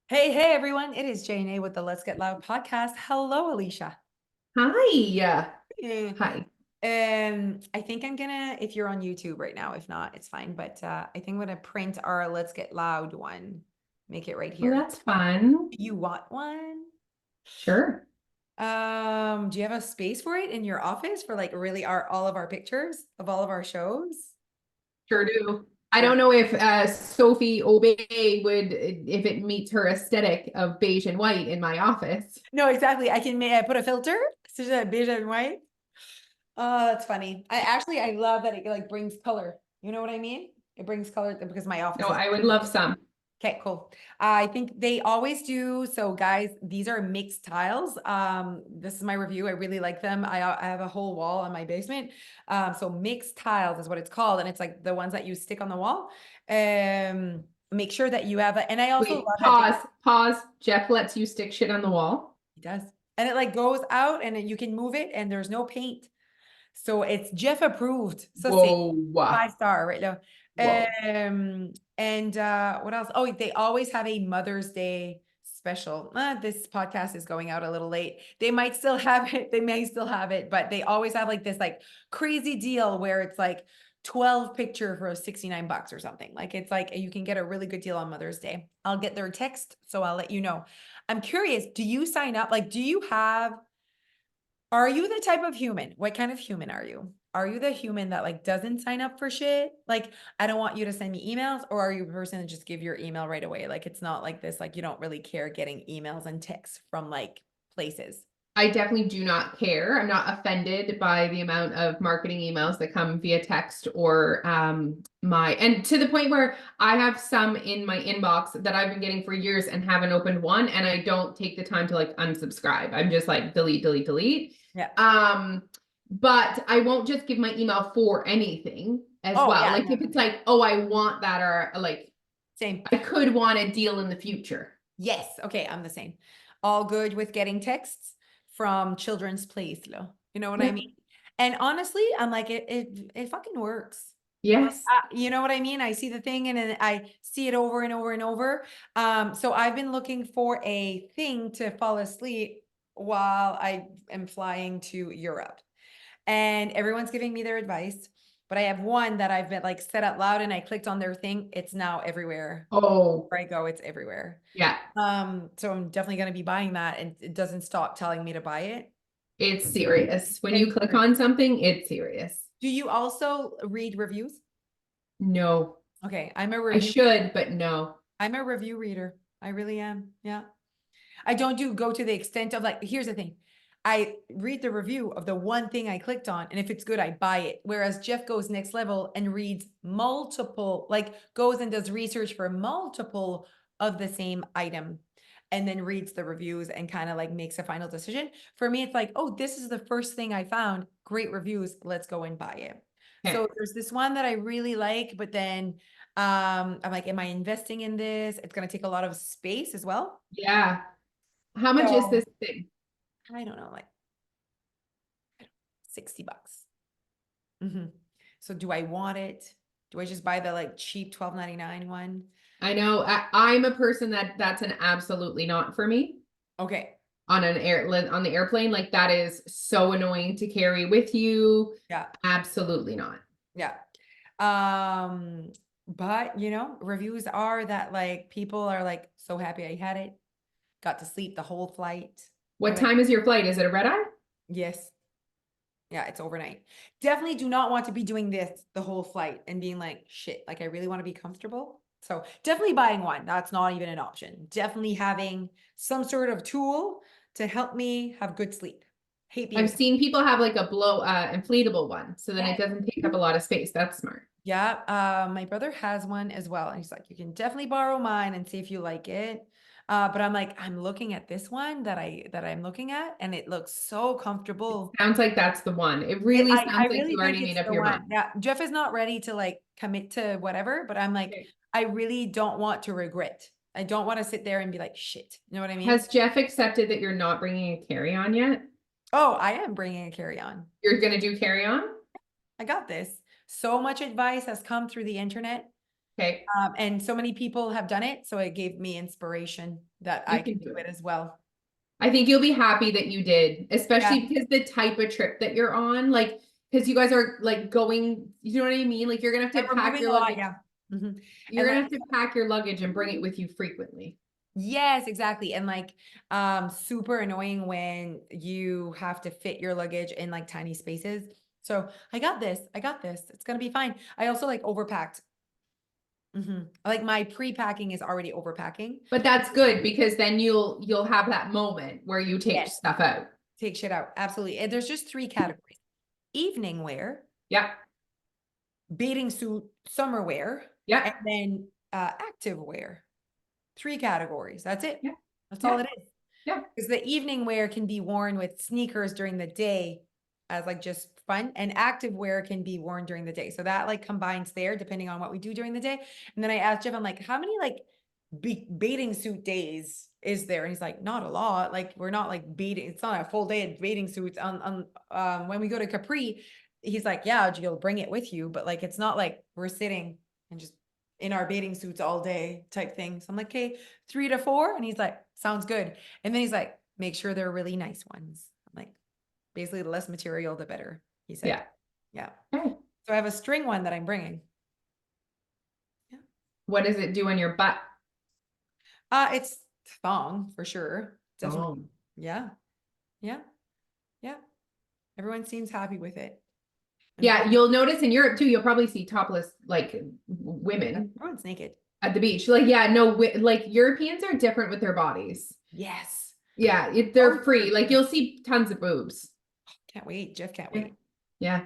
Hey everyone, it is Jane A with the Let's Get Loud podcast. Hello, Alicia. Hi. Eh, Hi. I think I'm gonna, if you're on YouTube right now, if not, it's fine. But I think I'm gonna print our Let's Get Loud one, make it right Well, here. that's fun. You want one? Sure. Do you have a space for it in your office for like really our all of our pictures of all of our shows? Sure do. I Yeah. don't know if Sophie Obey would, if it meets her aesthetic of beige and white in my office. No, exactly. I can put a filter so that beige and white. Oh, that's funny. I love that it like brings color. You know what I mean? It brings color because my office No, is I would love some. okay, cool. I think they always do. So guys, these are mixed tiles. This is my review. I really like them. I have a whole wall in my basement. So mixed tiles is what it's called. And it's like the ones that you stick on the wall. Make sure that you have and I also love Wait, that pause. Jeff lets you stick shit on the wall. it does. And it like goes out and you can move it and there's no paint. So it's Jeff approved. So see, Whoa. 5 star right now. Whoa. And what else? Oh, they always have a Mother's Day special. This podcast is going out a little late. They might still have it. They may still have it, but they always have like this like crazy deal where it's like 12 picture for 69 bucks or something. Like it's like you can get a really good deal on Mother's Day. I'll get their text, so I'll let you know. I'm curious, do you sign up? Like, do you have are you the type of human? What kind of human are you? Are you the human that like doesn't sign up for shit? Like, I don't want you to send me emails, or are you a person that just give your email right away? Like, it's not like this, like you don't really care getting emails and texts from like places. I definitely do not care. I'm not offended by the amount of marketing emails that come via text or and to the point where I have some in my inbox that I've been getting for years and haven't opened one, and I don't take the time to like unsubscribe. I'm just like delete, delete, delete. Yeah. But I won't just give my email for anything as Oh well. yeah, Like no, if it's like, oh, I want that, or like same. I could want a deal in the future. Yes. Okay, I'm the same. All good with getting texts from Children's Place, though. You know what I Yep. mean? And honestly, I'm like it fucking works. Like, Yes. you know what I mean? I see the thing and then I see it over and over and over. So I've been looking for a thing to fall asleep while I am flying to Europe. And everyone's giving me their advice, but I have one that I've been like said out loud and I clicked on their thing. It's now everywhere. Oh, Where I go, it's everywhere. yeah. So I'm definitely going to be buying that and it doesn't stop telling me to buy it. It's serious. When you It's click serious. on something, it's serious. Do you also read reviews? No, Okay, I should, but no. I'm a review reader. I really am. Yeah. I don't do go to the extent of like, here's the thing. I read the review of the one thing I clicked on, and if it's good, I buy it. Whereas Jeff goes next level and reads multiple, like goes and does research for multiple of the same item and then reads the reviews and kind of like makes a final decision. For me, it's like, oh, this is the first thing I found. Great reviews. Let's go and buy it. So Okay. there's this one that I really like, but then I'm like, am I investing in this? It's going to take a lot of space as well. Yeah. How much is So this thing? I don't know, like 60 bucks. Hmm. So do I want it? Do I just buy the like cheap 12.99 one? I know I'm a person that's an absolutely not for me Okay. on on the airplane. Like that is so annoying to carry with you. Yeah. Absolutely not. Yeah. Um, but reviews are that like people are like so happy I had it, got to sleep the whole flight. What time is your flight? Is it a red eye? Yes. Yeah, it's overnight. Definitely do not want to be doing this the whole flight and being like, shit, like I really want to be comfortable. So definitely buying one. That's not even an option. Definitely having some sort of tool to help me have good sleep. Hate being I've seen people have like a inflatable one, so then it yes. doesn't take up a lot of space. That's smart. Yeah, my brother has one as well. And he's like, you can definitely borrow mine and see if you like it. But I'm like, I'm looking at this one that I'm looking at, and it looks so comfortable. Sounds like that's the one. It really I sounds like really you think already it's made up the your one. mind. Yeah, Jeff is not ready to like commit to whatever, but I'm like, Okay. I really don't want to regret. I don't want to sit there and be like, shit. You know what I mean? Has Jeff accepted that you're not bringing a carry-on yet? Oh, I am bringing a carry-on. You're gonna do carry-on? I got this. So much advice has come through the internet. Okay, And so many people have done it, so it gave me inspiration that you I can can do do it. it as well. I think you'll be happy that you did, Yeah, especially because the type of trip that you're on, like, because you guys are like going, you know what I mean? Like you're gonna have and to we're pack moving your a lot, luggage. yeah. Mhm. You're And gonna then have to pack your luggage and bring it with you frequently. yes, exactly. And like super annoying when you have to fit your luggage in like tiny spaces. So I got this. I got this. It's gonna be fine. I also like overpacked. Like my pre-packing is already overpacking. But that's good because then you'll have that moment where you take Yes. stuff out. Take shit out. Absolutely. And there's just three categories: evening wear, Yeah, bathing suit, summer wear, and yeah, then active wear. Three categories. That's it. yeah, That's all yeah, it is. yeah. Because the evening wear can be worn with sneakers during the day as like just fun, and active wear can be worn during the day. So that like combines there depending on what we do during the day. And then I asked Jeff, I'm like, how many like bathing suit days is there? And he's like, not a lot. Like we're not like bathing. It's not a full day of bathing suits on when we go to Capri. He's like, yeah, you'll bring it with you, but like it's not like we're sitting and just in our bathing suits all day type thing. So I'm like, okay, 3 to 4. And he's like, sounds good. And then he's like, make sure they're really nice ones. I'm like, basically, the less material, the better, he said. Yeah. Yeah. Okay. So I have a string one that I'm bringing. Yeah. What does it do on your butt? It's thong for sure. Definitely. Oh. Yeah. Yeah. Yeah. Everyone seems happy with it. And Yeah, you'll notice in Europe too, you'll probably see topless like women everyone's naked. at the beach. Like, yeah, no, like Europeans are different with their bodies. Yes. Yeah, Oh, they're free. for Like sure. you'll see tons of boobs. Can't wait. Jeff can't Yeah, wait. yeah,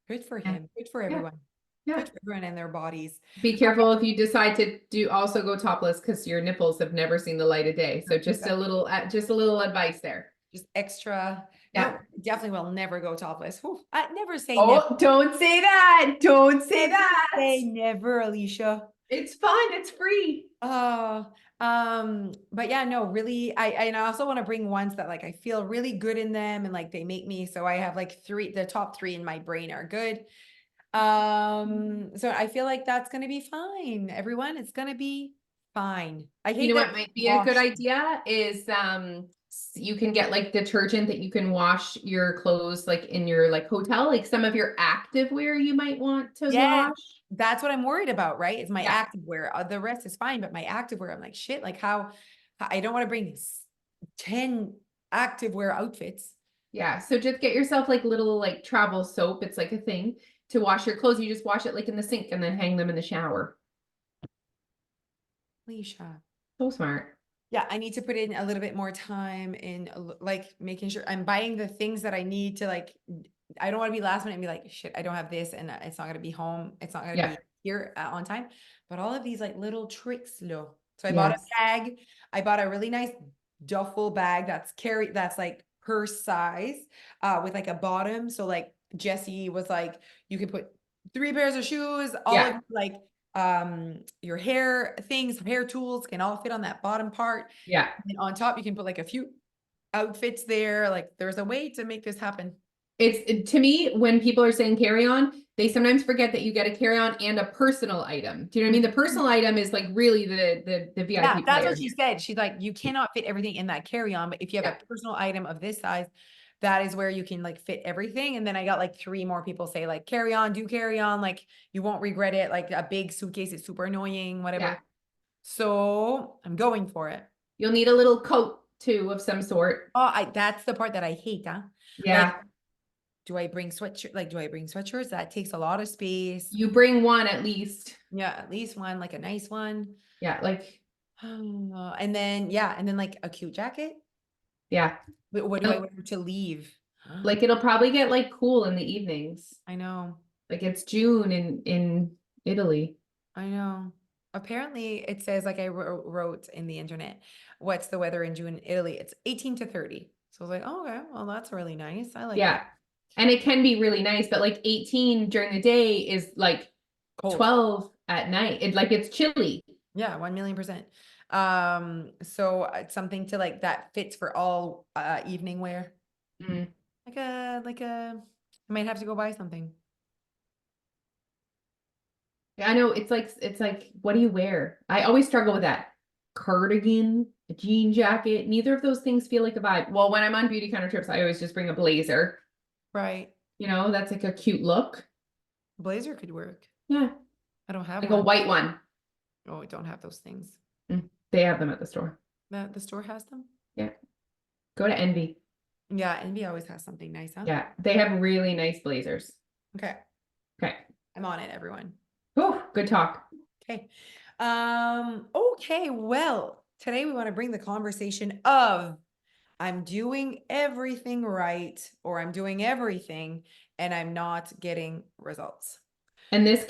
Good for yeah, him. Good for yeah, everyone. yeah. Good for everyone and their bodies. Be careful if you decide to do also go topless because your nipples have never seen the light of day. So just a little advice there. Just extra. Yeah. No, definitely will never go topless. Whew. I never say never. Oh, don't say that. Don't say Never that. say never, Alicia. It's fun. It's free. Oh, but yeah, no, really, and I also want to bring ones that like I feel really good in them and like they make me, so I have like the top three in my brain are good. So I feel like that's gonna be fine, everyone. It's gonna be fine. I You hate know that what might be a good wash. idea is you can get like detergent that you can wash your clothes like in your like hotel, like some of your active wear you might want to Yes, wash. that's what I'm worried about, right? Is my Yeah. active wear. The rest is fine, but my active wear, I'm like, shit, like how I don't want to bring 10 active wear outfits. Yeah. So just get yourself like little like travel soap. It's like a thing to wash your clothes. You just wash it like in the sink and then hang them in the shower. Alicia. So smart. Yeah, I need to put in a little bit more time in like making sure I'm buying the things that I need to like. I don't want to be last minute and be like, shit, I don't have this and it's not going to be home. It's not going to Yeah. be here on time. But all of these like little tricks, lo. So I bought a Yes. bag. I bought a really nice duffel bag that's like her size with like a bottom. So like Jesse was like, you can put 3 pairs of shoes, all Yeah. of like your hair tools can all fit on that bottom part. Yeah. And on top, you can put like a few outfits there. Like there's a way to make this happen. To me, when people are saying carry on, they sometimes forget that you get a carry on and a personal item. Do you know what I mean? The personal item is like really the Yeah, VIP that's player what she here. said. She's like, you cannot fit everything in that carry-on, but if you have Yeah. a personal item of this size, that is where you can like fit everything. And then I got like 3 more people say like carry on, do carry on, like you won't regret it. Like a big suitcase is super annoying, Yeah. whatever. So I'm going for it. You'll need a little coat too of some sort. Oh, that's the part that I hate, huh? Like, Yeah. do I bring sweatshirt? Like, do I bring sweatshirts? That takes a lot of space. You bring one at least. Yeah, at least one, like a nice one. Yeah. Like, And then, yeah, and then like a cute jacket. yeah. What do I wear to leave? Like it'll probably get like cool in the evenings. I know. Like it's June in Italy. I know. Apparently, it says like I wrote in the internet, what's the weather in June in Italy? It's 18 to 30. So I was like, oh, okay, well, that's really nice. I like Yeah. that. And it can be really nice, but like 18 during the day is like Cold. 12 at night. It like it's chilly. Yeah, 1,000,000%. So it's something to like that fits for all evening wear. Mm. I might have to go buy something. I know it's like, what do you wear? I always struggle with that. Cardigan, a jean jacket. Neither of those things feel like a vibe. Well, when I'm on beauty counter trips, I always just bring a blazer. Right. You know, that's like a cute look. Blazer could work. Yeah, I don't have like a one. white one. Oh, I don't have those things. They have them at the store. The store has them? Yeah. Go to Envy. Yeah, Envy always has something nice, huh? Yeah, they have really nice blazers. Okay. Okay. I'm on it, everyone. Oh, good talk. Okay. Okay, well, today we want to bring the conversation of I'm doing everything right, or I'm doing everything and I'm not getting results. And this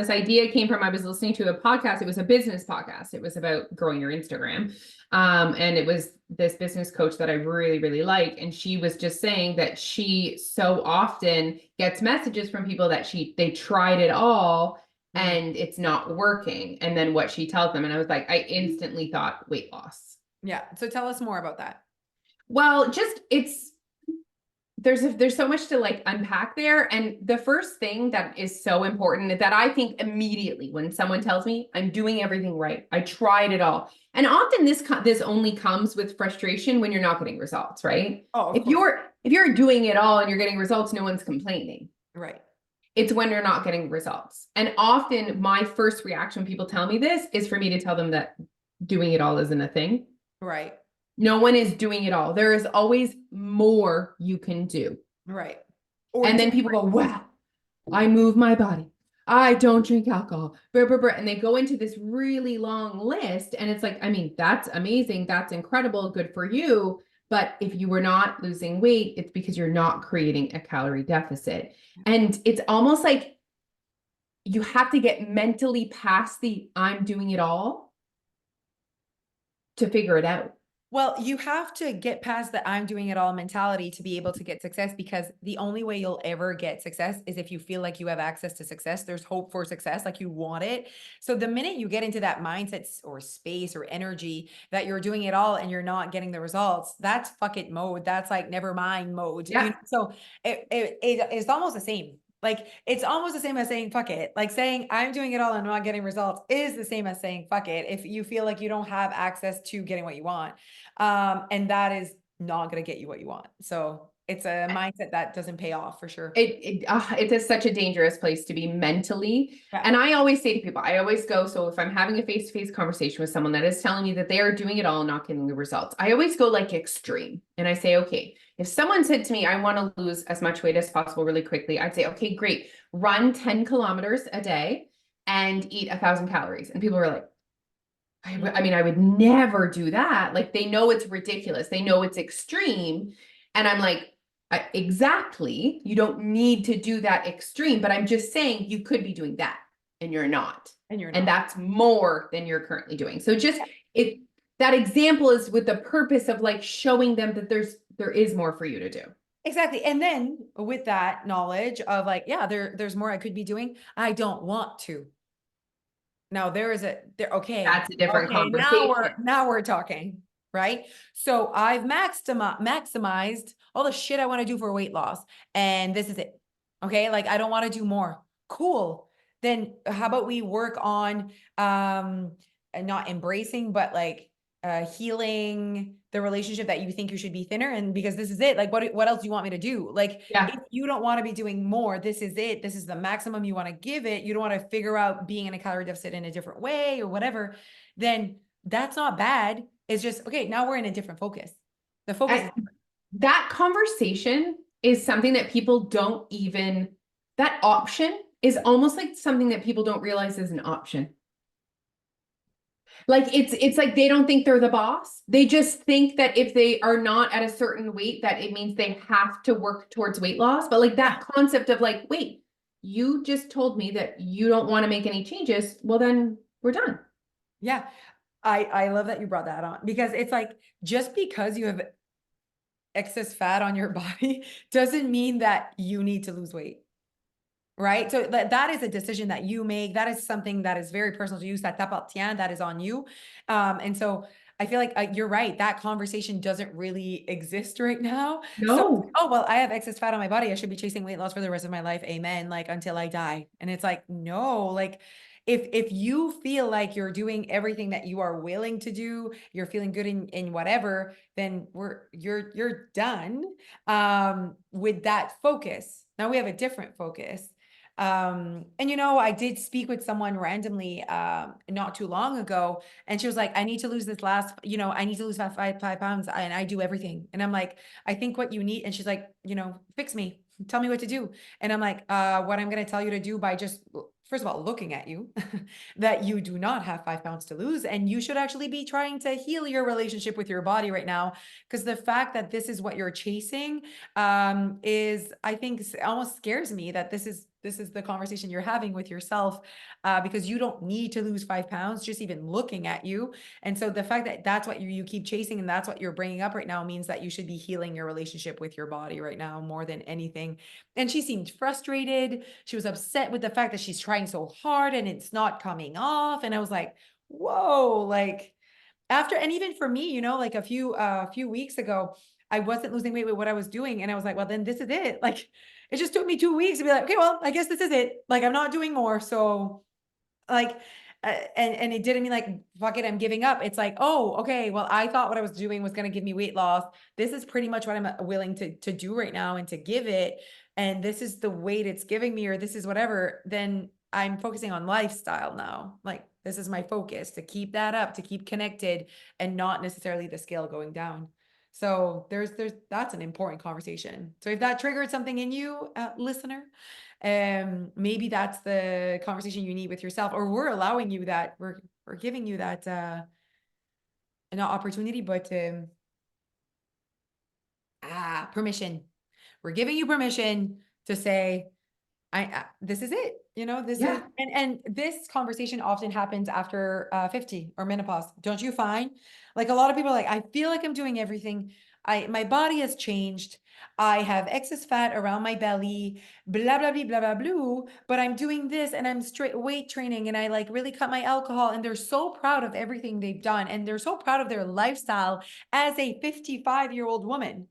idea came from, I was listening to a podcast. It was a business podcast. It was about growing your Instagram. And it was this business coach that I really, really like. And she was just saying that she so often gets messages from people that they tried it all and it's not working. And then what she tells them. And I was like, I instantly thought weight loss. Yeah. So tell us more about that. Well, just there's so much to like unpack there. And the first thing that is so important that I think immediately when someone tells me I'm doing everything right, I tried it all. And often this only comes with frustration when you're not getting results, right? Oh, of If course. you're doing it all and you're getting results, no one's complaining. Right. It's when you're not getting results. And often my first reaction when people tell me this is for me to tell them that doing it all isn't a thing. Right. No one is doing it all. There is always more you can do. Right. And then people go, wow, I move my body. I don't drink alcohol. Blah, blah, blah. And they go into this really long list. And it's like, I mean, that's amazing. That's incredible. Good for you. But if you were not losing weight, it's because you're not creating a calorie deficit. And it's almost like you have to get mentally past the I'm doing it all to figure it out. Well, you have to get past the I'm doing it all mentality to be able to get success, because the only way you'll ever get success is if you feel like you have access to success. There's hope for success, like you want it. So the minute you get into that mindset or space or energy that you're doing it all and you're not getting the results, that's fuck it mode. That's like never mind mode. Yeah. So it's almost the same. Like it's almost the same as saying fuck it. Like saying I'm doing it all and not getting results is the same as saying fuck it if you feel like you don't have access to getting what you want. And that is not going to get you what you want. So it's a mindset that doesn't pay off for sure. It is such a dangerous place to be mentally. Yeah. And I always say to people, I always go, so if I'm having a face-to-face conversation with someone that is telling me that they are doing it all and not getting the results, I always go like extreme. And I say, okay, if someone said to me, I want to lose as much weight as possible really quickly, I'd say, okay, great. Run 10 kilometers a day and eat 1,000 calories. And people are like, I mean, I would never do that. Like they know it's ridiculous. They know it's extreme. And I'm like, exactly. You don't need to do that extreme, but I'm just saying you could be doing that and you're not. And that's more than you're currently doing. So just that example is with the purpose of like showing them that there is more for you to do. Exactly. And then with that knowledge of like, yeah, there's more I could be doing. I don't want to. Now okay. That's a different conversation. Now we're talking, right? So I've maximized all the shit I want to do for weight loss. And this is it. Okay. Like I don't want to do more. Cool. Then how about we work on not embracing, but like healing the relationship that you think you should be thinner, and because this is it, like what else do you want me to do? Like if you don't want to be doing more, this is it, this is the maximum you want to give it, you don't want to figure out being in a calorie deficit in a different way or whatever, then that's not bad. It's just okay, now we're in a different focus. The focus that conversation is something that people don't even, that option is almost like something that people don't realize is an option. Like it's like they don't think they're the boss. They just think that if they are not at a certain weight, that it means they have to work towards weight loss. But like that concept of like, wait, you just told me that you don't want to make any changes. Well, then we're done. Yeah. I love that you brought that on, because it's like, just because you have excess fat on your body doesn't mean that you need to lose weight. Right. So that is a decision that you make. That is something that is very personal to you. That is on you. And so I feel like you're right. That conversation doesn't really exist right now. So, No. oh, well, I have excess fat on my body. I should be chasing weight loss for the rest of my life. Amen. Like until I die. And it's like, no, like if you feel like you're doing everything that you are willing to do, you're feeling good in whatever, then you're done with that focus. Now we have a different focus. And I did speak with someone randomly not too long ago, and she was like, I need to lose this last, I need to lose five pounds, and I do everything. And I'm like, I think what you need, and she's like, fix me, tell me what to do. And I'm like, what I'm going to tell you to do by just, first of all, looking at you, that you do not have 5 pounds to lose. And you should actually be trying to heal your relationship with your body right now. Because the fact that this is what you're chasing is, I think, almost scares me that this is the conversation you're having with yourself, because you don't need to lose 5 pounds, just even looking at you. And so the fact that that's what you keep chasing and that's what you're bringing up right now means that you should be healing your relationship with your body right now more than anything. And she seemed frustrated. She was upset with the fact that she's trying so hard and it's not coming off. And I was like, whoa, like after, and even for me, like a few weeks ago, I wasn't losing weight with what I was doing. And I was like, well, then this is it. Like, it just took me 2 weeks to be like, okay, well, I guess this is it. Like, I'm not doing more. So like, and it didn't mean like, fuck it, I'm giving up. It's like, oh, okay, well, I thought what I was doing was going to give me weight loss. This is pretty much what I'm willing to do right now and to give it. And this is the weight it's giving me, or this is whatever. Then I'm focusing on lifestyle now. Like, this is my focus, to keep that up, to keep connected, and not necessarily the scale going down. So that's an important conversation. So if that triggered something in you, listener, maybe that's the conversation you need with yourself, or we're allowing you that, we're giving you that not opportunity, but permission. We're giving you permission to say, this is it, this is, Yeah. and this conversation often happens after 50 or menopause. Don't you find? Like a lot of people are like, I feel like I'm doing everything. My body has changed. I have excess fat around my belly, blah, blah, blah, blah, blah, blah, but I'm doing this and I'm straight weight training and I like really cut my alcohol, and they're so proud of everything they've done. And they're so proud of their lifestyle as a 55-year-old woman,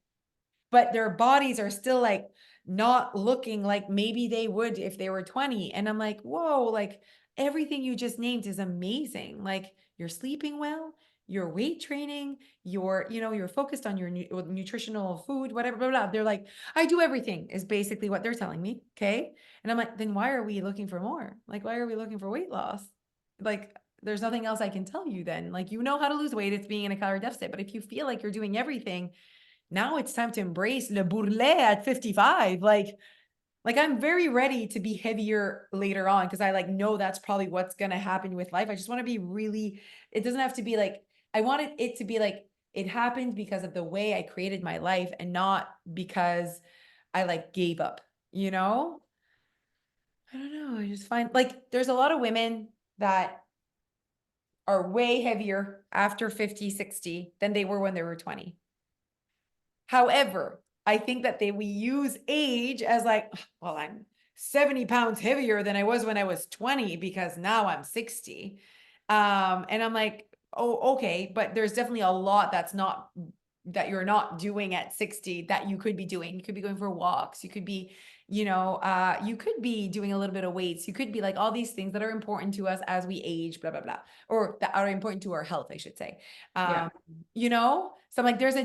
but their bodies are still like not looking like maybe they would if they were 20. And I'm like, whoa, like everything you just named is amazing. Like you're sleeping well, you're weight training, you're focused on your nutritional food, whatever, blah, blah, blah. They're like, I do everything is basically what they're telling me. Okay. And I'm like, then why are we looking for more? Like, why are we looking for weight loss? Like, there's nothing else I can tell you then. Like, how to lose weight, it's being in a calorie deficit. But if you feel like you're doing everything, now it's time to embrace le bourrelet at 55. Like I'm very ready to be heavier later on, because I like know that's probably what's going to happen with life. I just want to be really, it doesn't have to be like, I wanted it to be like, it happened because of the way I created my life and not because I like gave up, I don't know. I just find like there's a lot of women that are way heavier after 50, 60 than they were when they were 20. However, I think that we use age as like, well, I'm 70 pounds heavier than I was when I was 20 because now I'm 60. And I'm like, oh, okay, but there's definitely a lot that you're not doing at 60 that you could be doing. You could be going for walks. You could be, you could be doing a little bit of weights. You could be like all these things that are important to us as we age, blah, blah, blah, or that are important to our health, I should say. Yeah. So I'm like, there's a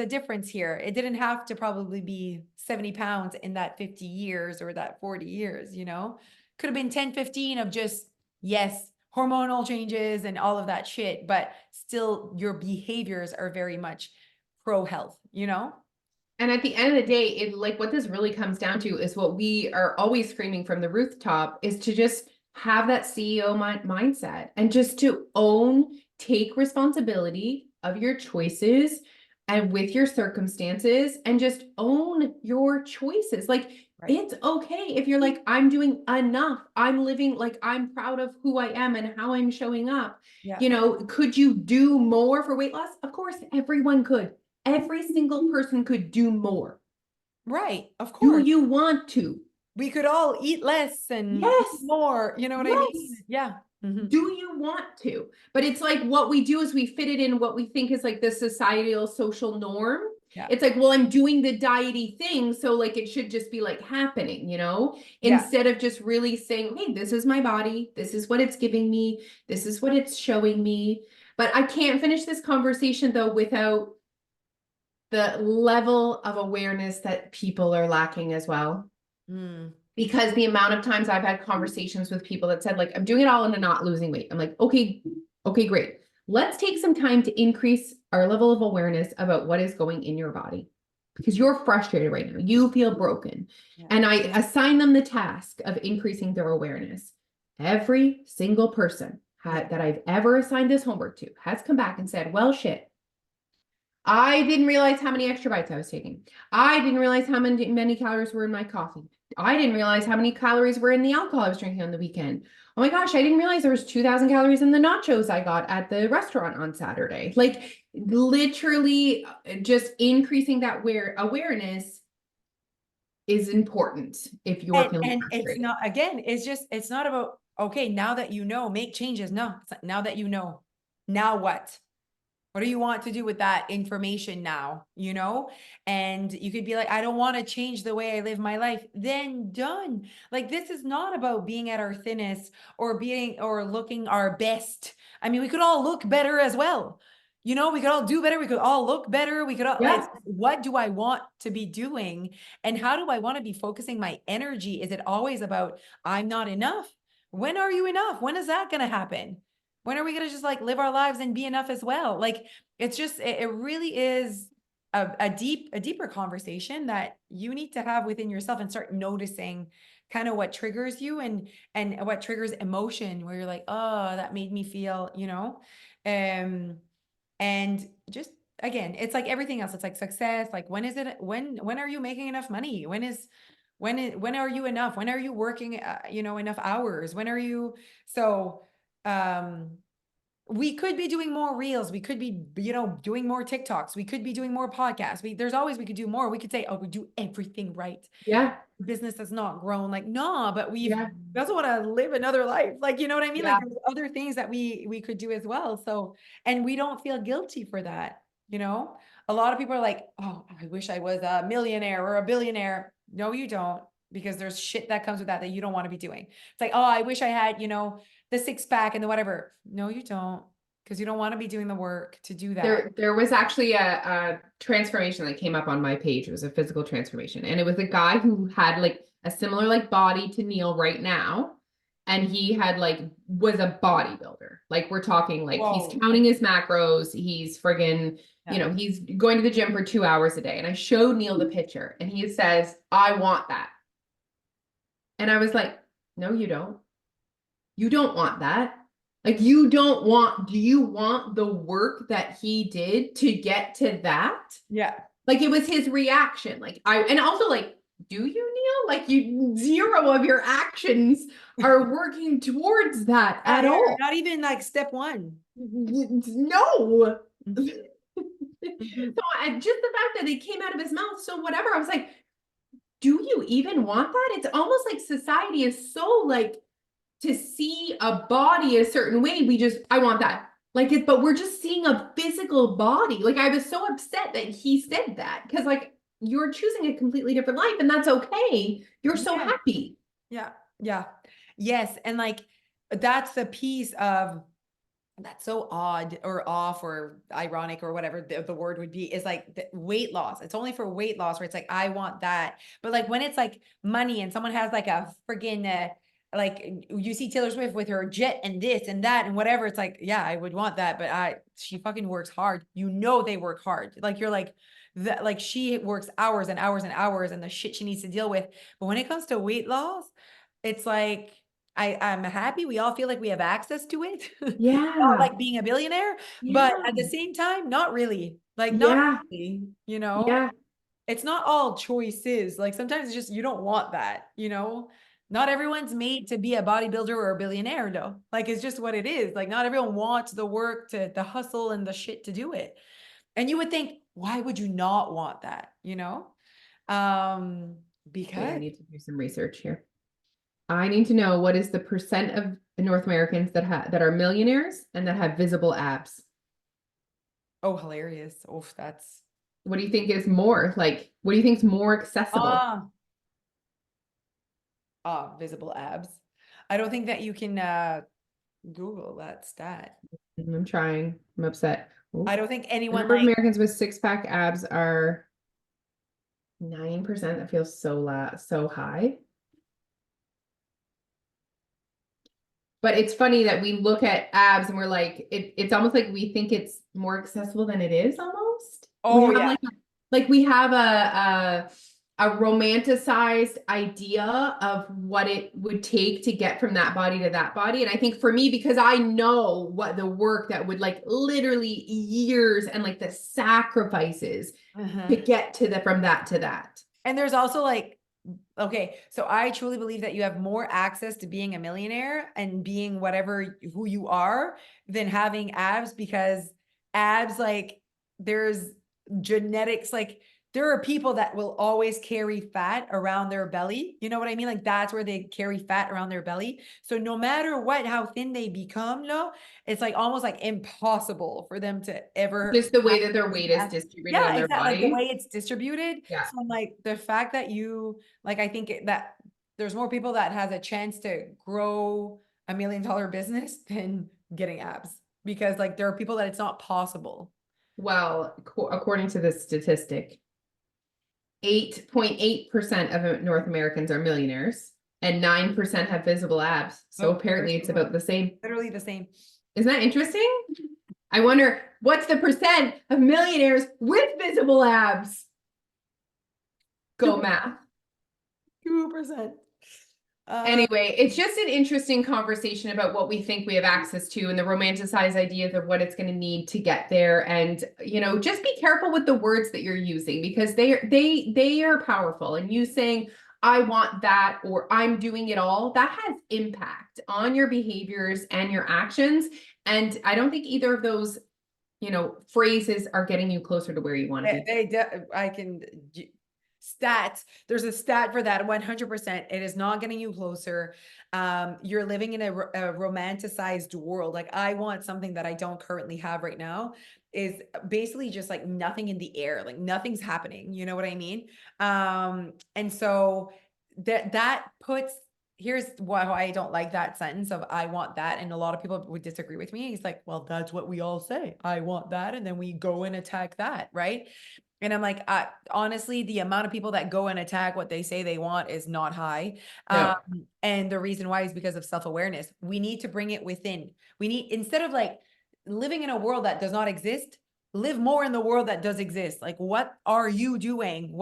difference here. It didn't have to probably be 70 pounds in that 50 years or that 40 years, could have been 10, 15 of just, yes, hormonal changes and all of that shit, but still your behaviors are very much pro health, And at the end of the day, it like what this really comes down to is what we are always screaming from the rooftop is to just have that CEO mindset and just to take responsibility of your choices and with your circumstances and just own your choices. Like Right. it's okay if you're like, I'm doing enough. I'm living like I'm proud of who I am and how I'm showing up. Yeah. Could you do more for weight loss? Of course, everyone could. Every single person could do more. Right. Of Do course. you want to? We could all eat less and eat Yes. more. You know what I Yes. mean? Yeah. Mhm. Do you want to? But it's like what we do is we fit it in what we think is like the societal social norm. Yeah. It's like, well, I'm doing the diety thing, so like it should just be like happening, you know, Yeah. instead of just really saying, hey, this is my body, this is what it's giving me, this is what it's showing me. But I can't finish this conversation though without the level of awareness that people are lacking as well. Mm. Because the amount of times I've had conversations with people that said, like, I'm doing it all into not losing weight. I'm like, okay, great. Let's take some time to increase our level of awareness about what is going in your body because you're frustrated right now. You feel broken. Yeah. And I assign them the task of increasing their awareness. Every single person that I've ever assigned this homework to has come back and said, well, shit, I didn't realize how many extra bites I was taking. I didn't realize how many calories were in my coffee. I didn't realize how many calories were in the alcohol I was drinking on the weekend. Oh my gosh, I didn't realize there was 2,000 calories in the nachos I got at the restaurant on Saturday. Like literally just increasing that awareness is important if you're feeling And it's frustrated. not, again, it's not about, okay, now that you know, make changes. No, it's like, now that you know, now what? What do you want to do with that information now? You know? And you could be like, I don't want to change the way I live my life. Then done. Like, this is not about being at our thinnest or being or looking our best. I mean, we could all look better as well. You know, we could all do better. We could all look better. We could all, it's Yeah. what do I want to be doing? And how do I want to be focusing my energy? Is it always about, I'm not enough? When are you enough? When is that going to happen? When are we going to just like live our lives and be enough as well? Like, it's just, it really is a deeper conversation that you need to have within yourself and start noticing kind of what triggers you and what triggers emotion where you're like, oh, that made me feel, you know, um, and just again, it's like everything else. It's like success. Like, when is it, when are you making enough money? When are you enough? When are you working, you know, enough hours? When are you, so, um, we could be doing more reels. We could be, you know, doing more TikToks. We could be doing more podcasts. There's always, we could do more. We could say, oh, we do everything right. Yeah. Business has not grown. Like, no, but Yeah. we also want to live another life. Like, you know what I mean? Like, Yeah. there's other things that we could do as well. So, and we don't feel guilty for that. You know, a lot of people are like, oh, I wish I was a millionaire or a billionaire. No, you don't, because there's shit that comes with that you don't want to be doing. It's like, oh, I wish I had, you know, the six pack and the whatever. No, you don't, because you don't want to be doing the work to do that. There was actually a transformation that came up on my page. It was a physical transformation. And it was a guy who had like a similar like body to Neil right now. And he had like was a bodybuilder. Like we're talking like he's Whoa. counting his macros, he's friggin', you Yeah. know, he's going to the gym for 2 hours a day. And I showed Neil the picture and he says, I want that. And I was like, no, you don't. You don't want that. Like you don't want, do you want the work that he did to get to that? Yeah. Like it was his reaction. Like and also like, do you, Neil? Like you, zero of your actions are working towards that at all. Not even like step one. No. Mhm. So just the fact that it came out of his mouth, so whatever, I was like, do you even want that? It's almost like society is so like to see a body a certain way, I want that. Like it, but we're just seeing a physical body. Like I was so upset that he said that because like you're choosing a completely different life and that's okay. You're so Yeah. happy. Yeah. Yeah. Yes. And like, that's the piece of that's so odd or off or ironic or whatever the word would be, is like the weight loss. It's only for weight loss where it's like, I want that. But like when it's like money and someone has like a friggin' like you see Taylor Swift with her jet and this and that and whatever, it's like, yeah, I would want that. But she fucking works hard. You know, they work hard. Like you're like, that, like she works hours and hours and hours and the shit she needs to deal with. But when it comes to weight loss, it's like, I'm happy we all feel like we have access to it. Not Yeah. like being a billionaire, but Yeah. at the same time, not really. Like, not Yeah. really, you know? Yeah. It's not all choices. Like sometimes it's just you don't want that, you know? Not everyone's made to be a bodybuilder or a billionaire, though. Like it's just what it is. Like not everyone wants the work to the hustle and the shit to do it. And you would think, why would you not want that, you know? Um, Wait, I because need to do some research here. I need to know what is the percent of North Americans that are millionaires and that have visible abs. Oh, hilarious. Oh, that's What do you think is more like? What do you think is more accessible? ah visible abs. I don't think that you can Google that stat. I'm trying. I'm upset. I Oh, don't think the anyone number of like Americans with six-pack abs are 9%. That feels so high. But it's funny that we look at abs and we're like, it's almost like we think it's more accessible than it is almost. We oh have yeah. like we have a romanticized idea of what it would take to get from that body to that body. And I think for me, because I know what the work that would like literally years and like the sacrifices to Mhm. get to the from that to that. And there's also like, okay, so I truly believe that you have more access to being a millionaire and being whatever who you are than having abs, because abs, like, there's genetics, like there are people that will always carry fat around their belly. You know what I mean? Like that's where they carry fat around their belly. So no matter what, how thin they become, no, it's like almost like impossible for them to ever Just the have way that their those weight is abs. distributed on Yeah, their exactly. Like the body. way it's distributed. Yeah. So I'm like, the fact that you, like, I think that there's more people that has a chance to grow $1 million business than getting abs, because like there are people that it's not possible. Well, according to this statistic, 8.8% of North Americans are millionaires and 9% have visible abs. So Oh, apparently it's about the same. literally the same. Isn't that interesting? I wonder what's the percent of millionaires with visible abs? Go math. 2%. Anyway, it's just an interesting conversation about what we think we have access to and the romanticized ideas of what it's going to need to get there. And, you know, just be careful with the words that you're using because they are powerful. And you saying, I want that, or I'm doing it all, that has impact on your behaviors and your actions. And I don't think either of those, you know, phrases are getting you closer to where you want to be. I can stats. There's a stat for that 100%. It is not getting you closer. You're living in a romanticized world. Like I want something that I don't currently have right now, is basically just like nothing in the air, like nothing's happening. You know what I mean? And so that puts, here's why I don't like that sentence of I want that. And a lot of people would disagree with me. He's like, well, that's what we all say. I want that. And then we go and attack that. Right. And I'm like, honestly, the amount of people that go and attack what they say they want is not high. No. And the reason why is because of self-awareness. We need to bring it within. We need, instead of like living in a world that does not exist, live more in the world that does exist. Like, what are you doing?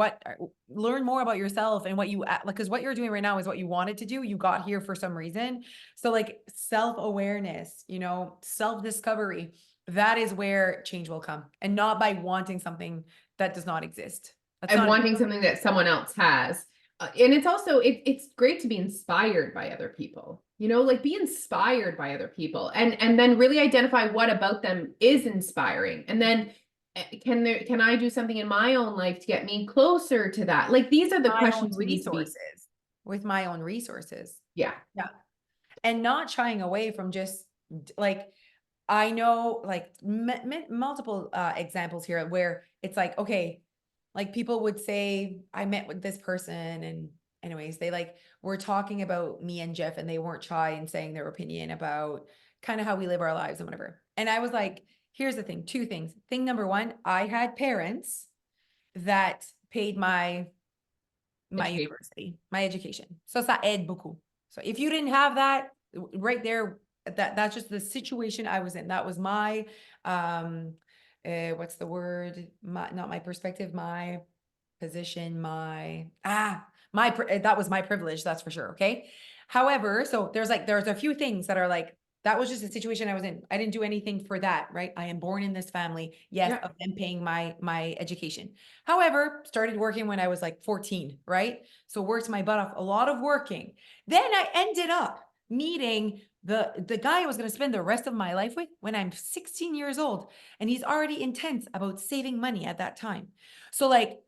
Learn more about yourself and what you, like, because what you're doing right now is what you wanted to do. You got here for some reason. So like self-awareness, you know, self-discovery, that is where change will come, and not by wanting something that does not exist. That's And not, wanting something that someone else has. And it's also it's great to be inspired by other people. You know, like be inspired by other people and then really identify what about them is inspiring. And then can I do something in my own life to get me closer to that? Like these are the my own questions we need to be. resources, with my own resources. Yeah. Yeah. And not shying away from just like, I know like multiple examples here where it's like, okay, like people would say, I met with this person, and anyways, they like were talking about me and Jeff, and they weren't shy in saying their opinion about kind of how we live our lives and whatever. And I was like, here's the thing, two things. Thing number one, I had parents that paid my Education. university, my education. So ça aide beaucoup. So if you didn't have that right there, that's just the situation I was in. That was my what's the word? Not my perspective, my position, that was my privilege, that's for sure. Okay. However, so there's a few things that are like, that was just a situation I was in. I didn't do anything for that, right? I am born in this family, yes, Yeah. of them paying my education. However, started working when I was like 14, right? So worked my butt off, a lot of working. Then I ended up meeting the guy I was going to spend the rest of my life with when I'm 16 years old, and he's already intense about saving money at that time. So like,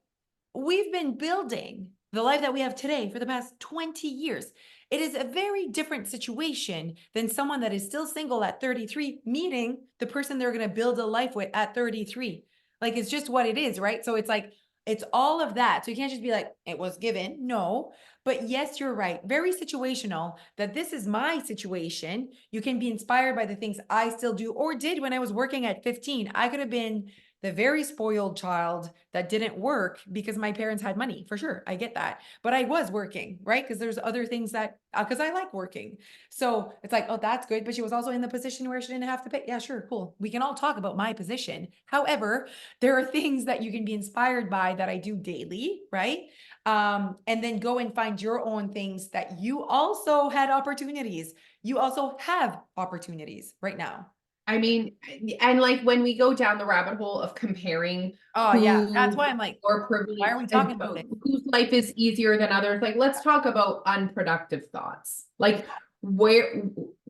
we've been building the life that we have today for the past 20 years. It is a very different situation than someone that is still single at 33, meeting the person they're going to build a life with at 33. Like, it's just what it is, right? So it's like, it's all of that. So you can't just be like, it was given. No, but yes, you're right. Very situational, that this is my situation. You can be inspired by the things I still do or did when I was working at 15. I could have been the very spoiled child that didn't work because my parents had money, for sure. I get that. But I was working, right? Because there's other things that, because I like working. So it's like, oh, that's good. But she was also in the position where she didn't have to pay. Yeah, sure, cool. We can all talk about my position. However, there are things that you can be inspired by that I do daily, right? And then go and find your own things that you also had opportunities. You also have opportunities right now. I mean, and like when we go down the rabbit hole of comparing Oh yeah, that's who why I'm like, or why are privileged we and talking about this? whose life is easier than others, like let's talk about unproductive thoughts. Like where,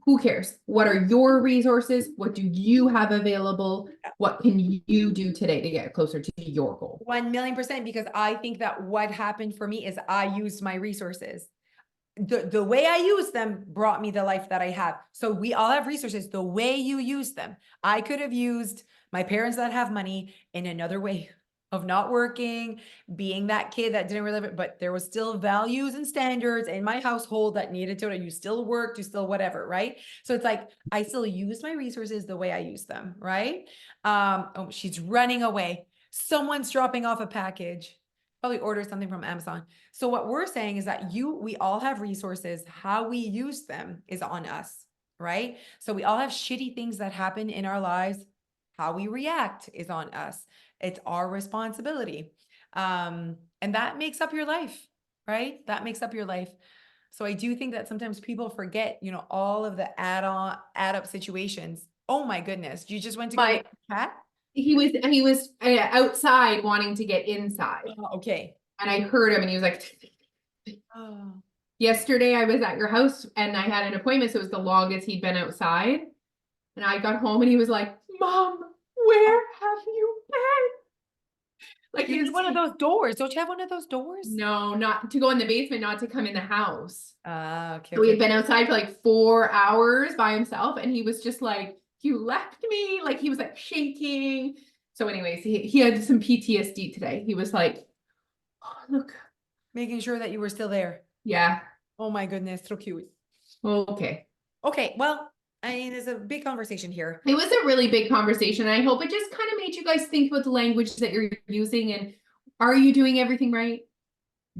who cares? What are your resources? What do you have available? What can you do today to get closer to your goal? 1,000,000%, because I think that what happened for me is I used my resources. The way I use them brought me the life that I have. So we all have resources. The way you use them, I could have used my parents that have money in another way of not working, being that kid that didn't really live it, but there was still values and standards in my household that needed to, and you still worked, you still whatever, right? So it's like, I still use my resources the way I use them, right? Oh, she's running away. Someone's dropping off a package. Probably order something from Amazon. So what we're saying is that we all have resources. How we use them is on us, right? So we all have shitty things that happen in our lives. How we react is on us. It's our responsibility. And that makes up your life, right? That makes up your life. So I do think that sometimes people forget, all of the add up situations. Oh my goodness. You just went to go My get a cat? he was outside wanting to get inside, Oh, okay. and I heard him, and he was like, Oh. yesterday I was at your house and I had an appointment, so it was the longest he'd been outside. And I got home and he was like, Mom, where have you been? Like You he was need one of those doors. Don't you have one of those doors? no, not to go in the basement, not to come in the house. Okay, So he okay. had been outside for like 4 hours by himself, and he was just like, you left me. Like he was like shaking. So, anyways, he had some PTSD today. He was like, oh, look, Making sure that you were still there. yeah, Oh my goodness, so cute. okay. Okay, well, I mean, there's a big conversation here. It was a really big conversation. And I hope it just kind of made you guys think about the language that you're using, and are you doing everything right?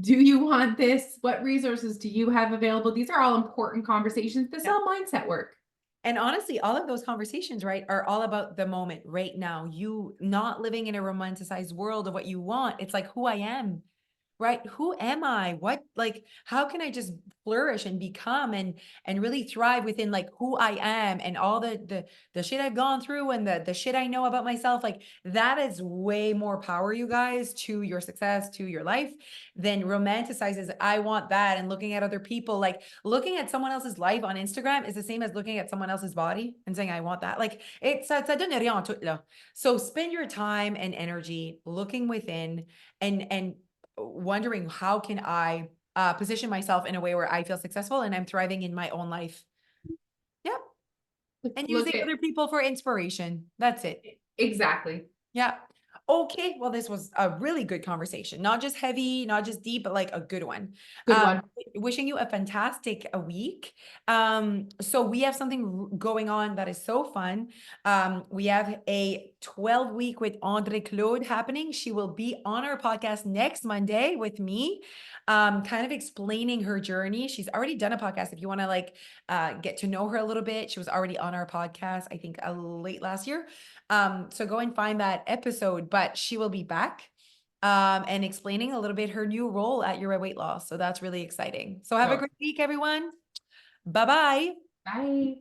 Do you want this? What resources do you have available? These are all important conversations. This is all mindset work. And honestly, all of those conversations, right, are all about the moment right now. You not living in a romanticized world of what you want. It's like who I am. Right? Who am I? What, like, how can I just flourish and become and really thrive within like who I am and all the shit I've gone through and the shit I know about myself? Like, that is way more power, you guys, to your success, to your life, than romanticizes I want that, and looking at other people. Like, looking at someone else's life on Instagram is the same as looking at someone else's body and saying I want that. Like, ça donne rien tout là. So spend your time and energy looking within and wondering, how can I position myself in a way where I feel successful and I'm thriving in my own life. Yep. And Look using at other people for inspiration. That's it. exactly. Yeah. Okay. Well, this was a really good conversation. Not just heavy, not just deep, but like a good one. Good one. Wishing you a fantastic week. So we have something going on that is so fun. We have a 12-week with André Claude happening. She will be on our podcast next Monday with me, kind of explaining her journey. She's already done a podcast. If you want to like get to know her a little bit, she was already on our podcast, I think late last year. So go and find that episode, but she will be back and explaining a little bit her new role at Your Weight Loss. So that's really exciting. So have a great week, everyone. Bye-bye. Bye.